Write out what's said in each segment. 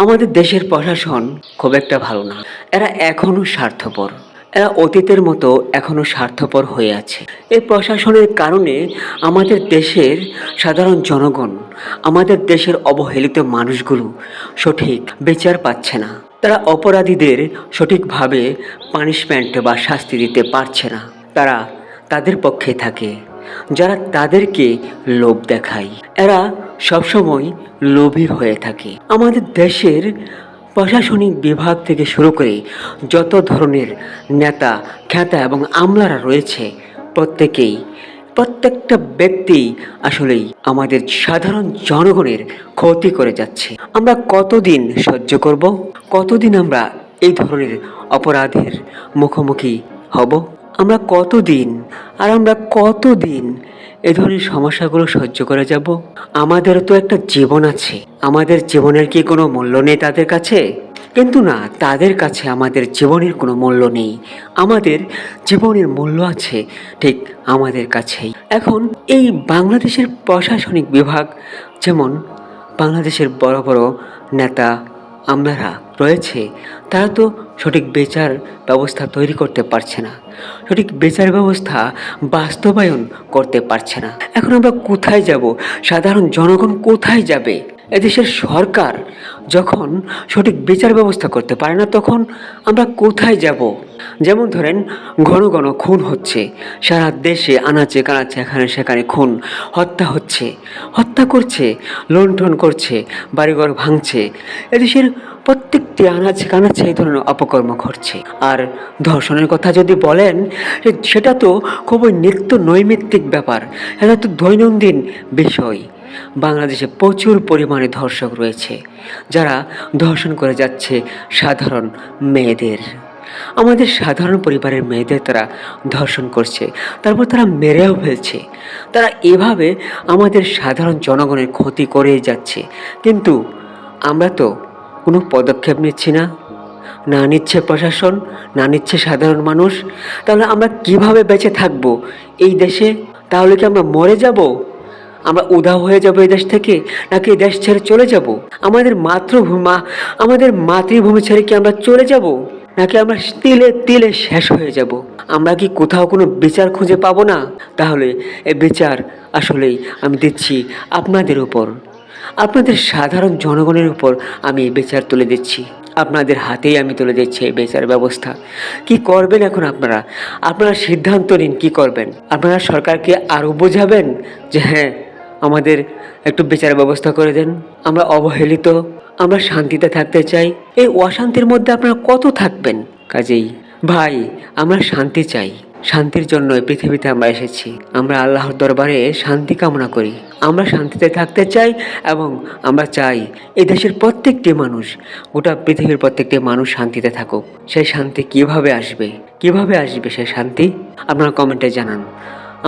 আমাদের দেশের প্রশাসন খুব একটা ভালো না। এরা এখনো স্বার্থপর। এরা অতীতের মতো এখনো স্বার্থপর হয়ে আছে। এই প্রশাসনের কারণে আমাদের দেশের সাধারণ জনগণ, আমাদের দেশের অবহেলিত মানুষগুলো সঠিক বিচার পাচ্ছে না। তারা অপরাধীদের সঠিকভাবে পানিশমেন্ট বা শাস্তি দিতে পারছে না। তারা তাদের পক্ষে থাকে যারা তাদেরকে লোভ দেখায়। এরা সবসময় লোভী হয়ে থাকে। আমাদের দেশের প্রশাসনিক বিভাগ থেকে শুরু করে যত ধরনের নেতা খ্যাতা এবং আমলারা রয়েছে, প্রত্যেকটা ব্যক্তি আসলেই আমাদের সাধারণ জনগণের ক্ষতি করে যাচ্ছে। আমরা কতদিন সহ্য করব? কতদিন আমরা এই ধরনের অপরাধের মুখোমুখি হব? আমরা কতদিন এ ধরনের সমস্যাগুলো সহ্য করে যাব? আমাদেরও তো একটা জীবন আছে। আমাদের জীবনের কি কোনো মূল্য নেই তাদের কাছে? কিন্তু না, তাদের কাছে আমাদের জীবনের কোনো মূল্য নেই। আমাদের জীবনের মূল্য আছে ঠিক আমাদের কাছেই। এখন এই বাংলাদেশের প্রশাসনিক বিভাগ, যেমন বাংলাদেশের বড় বড় নেতা আমলারা রয়েছে, তারা তো সঠিক বিচার ব্যবস্থা তৈরি করতে পারছে না, সঠিক বিচার ব্যবস্থা বাস্তবায়ন করতে পারছে না। এখন আমরা কোথায় যাব? সাধারণ জনগণ কোথায় যাবে? এদেশের সরকার যখন সঠিক বিচার ব্যবস্থা করতে পারে না, তখন আমরা কোথায় যাব? যেমন ধরেন, ঘন ঘন খুন হচ্ছে সারা দেশে, আনাচে কানাচে এখানে সেখানে খুন, হত্যা করছে, লুণ্ঠন করছে, বাড়িঘর ভাঙছে। এদেশের প্রত্যেকটি আনাচে কানাচে এই ধরনের অপকর্ম ঘটছে। আর ধর্ষণের কথা যদি বলেন, সেটা তো খুবই নিত্য নৈমিত্তিক ব্যাপার, এটা তো দৈনন্দিন বিষয়। বাংলাদেশে প্রচুর পরিমাণে ধর্ষক রয়েছে যারা ধর্ষণ করে যাচ্ছে সাধারণ মেয়েদের। আমাদের সাধারণ পরিবারের মেয়েদের তারা ধর্ষণ করছে, তারপর তারা মেরেও ফেলছে। তারা এভাবে আমাদের সাধারণ জনগণের ক্ষতি করেই যাচ্ছে। কিন্তু আমরা তো কোনো পদক্ষেপ নিচ্ছি না। না নিচ্ছে প্রশাসন, না নিচ্ছে সাধারণ মানুষ। তাহলে আমরা কিভাবে বেঁচে থাকবো এই দেশে? তাহলে কি আমরা মরে যাব? আমরা উধাও হয়ে যাব এই দেশ থেকে, নাকি এই দেশ ছেড়ে চলে যাব? আমাদের মাতৃভূমি ছেড়ে কি আমরা চলে যাব, নাকি আমরা তিলে তিলে শেষ হয়ে যাব? আমরা কি কোথাও কোনো বিচার খুঁজে পাবো না? তাহলে এই বিচার আসলেই আমি দিচ্ছি আপনাদের উপর, আপনাদের সাধারণ জনগণের উপর আমি এই বিচার তুলে দিচ্ছি। আপনাদের হাতেই আমি তুলে দিচ্ছি এই বিচার ব্যবস্থা। কি করবেন এখন আপনারা সিদ্ধান্ত নিন, কি করবেন? আপনারা সরকারকে আরও বোঝাবেন যে হ্যাঁ, আমাদের একটু বিচার ব্যবস্থা করে দেন, আমরা অবহেলিত, আমরা শান্তিতে থাকতে চাই। এই অশান্তির মধ্যে আপনারা কত থাকবেন? কাজেই ভাই, আমরা শান্তি চাই। শান্তির জন্য এই পৃথিবীতে আমরা এসেছি। আমরা আল্লাহর দরবারে শান্তি কামনা করি। আমরা শান্তিতে থাকতে চাই এবং আমরা চাই এই দেশের প্রত্যেকটি মানুষ, গোটা পৃথিবীর প্রত্যেকটি মানুষ শান্তিতে থাকুক। সেই শান্তি কিভাবে আসবে? সেই শান্তি? আপনারা কমেন্টে জানান।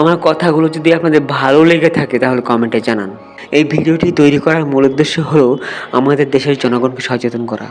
আমার কথাগুলো যদি আপনাদের ভালো লেগে থাকে তাহলে কমেন্টে জানান। এই ভিডিওটি তৈরি করার মূল উদ্দেশ্য হলো আমাদের দেশের জনগণকে সচেতন করা।